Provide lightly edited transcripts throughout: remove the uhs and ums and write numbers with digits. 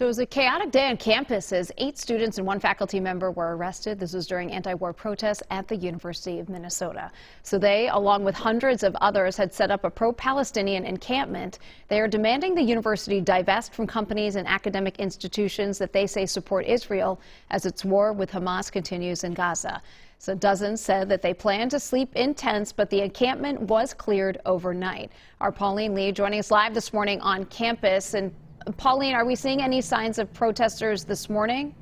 So it was a chaotic day on campus as 8 students and 1 faculty member were arrested. This was during anti-war protests at the University of Minnesota. So they, along with hundreds of others, had set up a pro-Palestinian encampment. They are demanding the university divest from companies and academic institutions that they say support Israel as its war with Hamas continues in Gaza. So dozens said that they plan to sleep in tents, but the encampment was cleared overnight. Our Pauline Lee joining us live this morning on campus. And Pauline, are we seeing any signs of protesters this morning?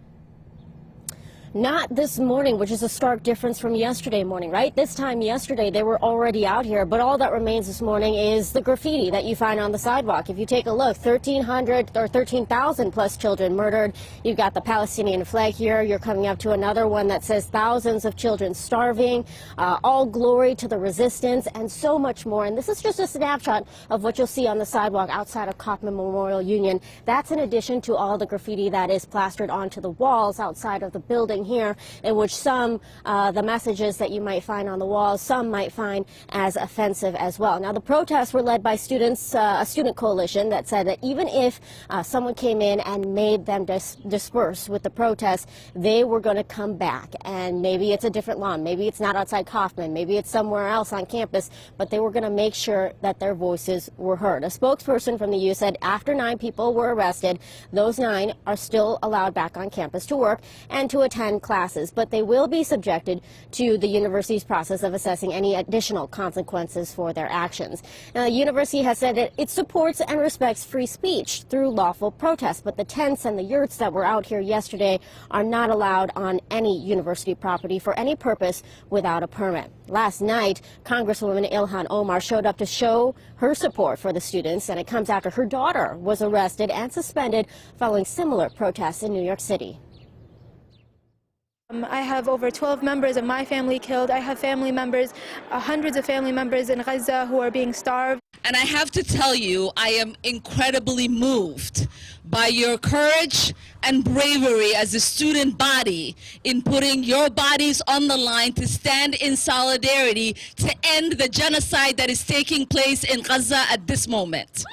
Not this morning, which is a stark difference from yesterday morning, right? This time yesterday, they were already out here, but all that remains this morning is the graffiti that you find on the sidewalk. If you take a look, 1,300 or 13,000 plus children murdered. You've got the Palestinian flag here. You're coming up to another one that says thousands of children starving, all glory to the resistance, and so much more. And this is just a snapshot of what you'll see on the sidewalk outside of Kaufman Memorial Union. That's in addition to all the graffiti that is plastered onto the walls outside of the building here, in which some, the messages that you might find on the walls, some might find as offensive as well. Now, the protests were led by students, a student coalition that said that even if someone came in and made them disperse with the protest, they were going to come back. And maybe it's a different lawn, maybe it's not outside Kaufman, maybe it's somewhere else on campus, but they were going to make sure that their voices were heard. A spokesperson from the U said after 9 people were arrested, those 9 are still allowed back on campus to work and to attend classes, but they will be subjected to the university's process of assessing any additional consequences for their actions. Now, the university has said that it supports and respects free speech through lawful protest, but the tents and the yurts that were out here yesterday are not allowed on any university property for any purpose without a permit. Last night, Congresswoman Ilhan Omar showed up to show her support for the students, and it comes after her daughter was arrested and suspended following similar protests in New York City. I have over 12 members of my family killed. I have family members, hundreds of family members in Gaza who are being starved. And I have to tell you, I am incredibly moved by your courage and bravery as a student body in putting your bodies on the line to stand in solidarity to end the genocide that is taking place in Gaza at this moment.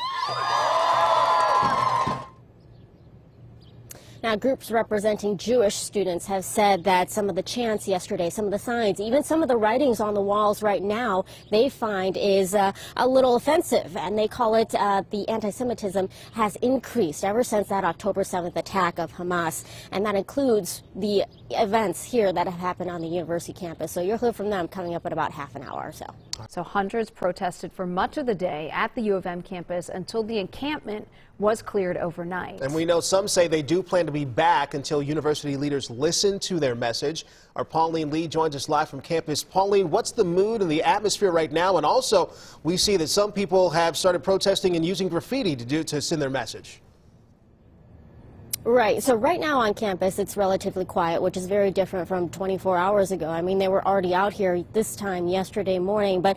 Now, groups representing Jewish students have said that some of the chants yesterday, some of the signs, even some of the writings on the walls right now, they find is a little offensive, and they call it the anti-Semitism has increased ever since that October 7th attack of Hamas, and that includes the events here that have happened on the university campus. So you'll hear from them coming up in about half an hour or so. So hundreds protested for much of the day at the U of M campus until the encampment was cleared overnight. And we know some say they do plan to be back until university leaders listen to their message. Our Pauline Lee joins us live from campus. Pauline, what's the mood and the atmosphere right now? And also, we see that some people have started protesting and using graffiti to send their message. Right. So right now on campus, it's relatively quiet, which is very different from 24 hours ago. I mean, they were already out here this time yesterday morning, but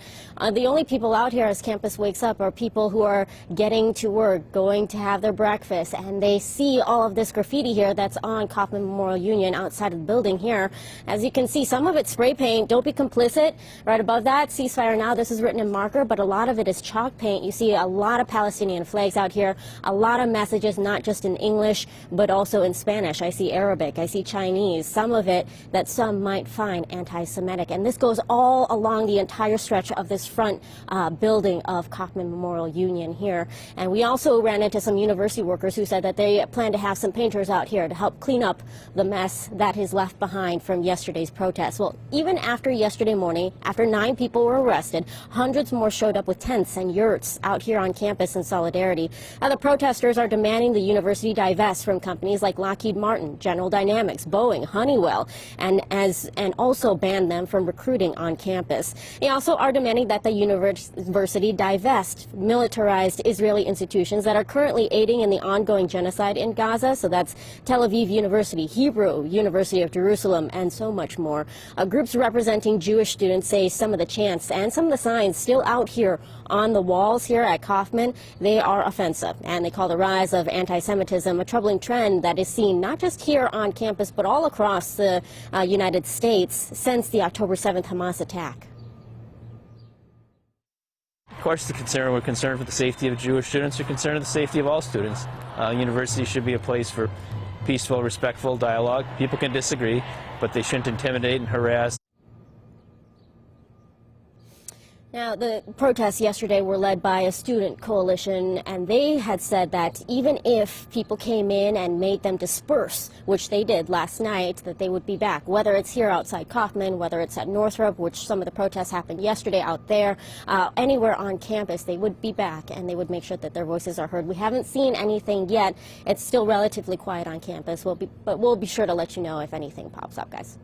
the only people out here as campus wakes up are people who are getting to work, going to have their breakfast, and they see all of this graffiti here that's on Kaufman Memorial Union outside of the building here. As you can see, some of it's spray paint. Don't be complicit. Right above that, ceasefire now. This is written in marker, but a lot of it is chalk paint. You see a lot of Palestinian flags out here, a lot of messages, not just in English, but also in Spanish. I see Arabic, I see Chinese, some of it that some might find anti-Semitic. And this goes all along the entire stretch of this front building of Kaufman Memorial Union here. And we also ran into some university workers who said that they plan to have some painters out here to help clean up the mess that is left behind from yesterday's protests. Well, even after yesterday morning, after 9 people were arrested, hundreds more showed up with tents and yurts out here on campus in solidarity. Now, the protesters are demanding the university divest from companies like Lockheed Martin, General Dynamics, Boeing, Honeywell, and also ban them from recruiting on campus. They also are demanding that the university divest militarized Israeli institutions that are currently aiding in the ongoing genocide in Gaza. So that's Tel Aviv University, Hebrew University of Jerusalem, and so much more. Groups representing Jewish students say some of the chants and some of the signs still out here on the walls here at Kaufman, they are offensive, and they call the rise of anti-Semitism a troubling trend that is seen not just here on campus but all across the United States since the October 7th Hamas attack. Of course, we're concerned for the safety of Jewish students. We're concerned for the safety of all students. University should be a place for peaceful, respectful dialogue. People can disagree, but they shouldn't intimidate and harass. Now, the protests yesterday were led by a student coalition, and they had said that even if people came in and made them disperse, which they did last night, that they would be back, whether it's here outside Kaufman, whether it's at Northrop, which some of the protests happened yesterday out there, anywhere on campus, they would be back, and they would make sure that their voices are heard. We haven't seen anything yet. It's still relatively quiet on campus, but we'll be sure to let you know if anything pops up, guys.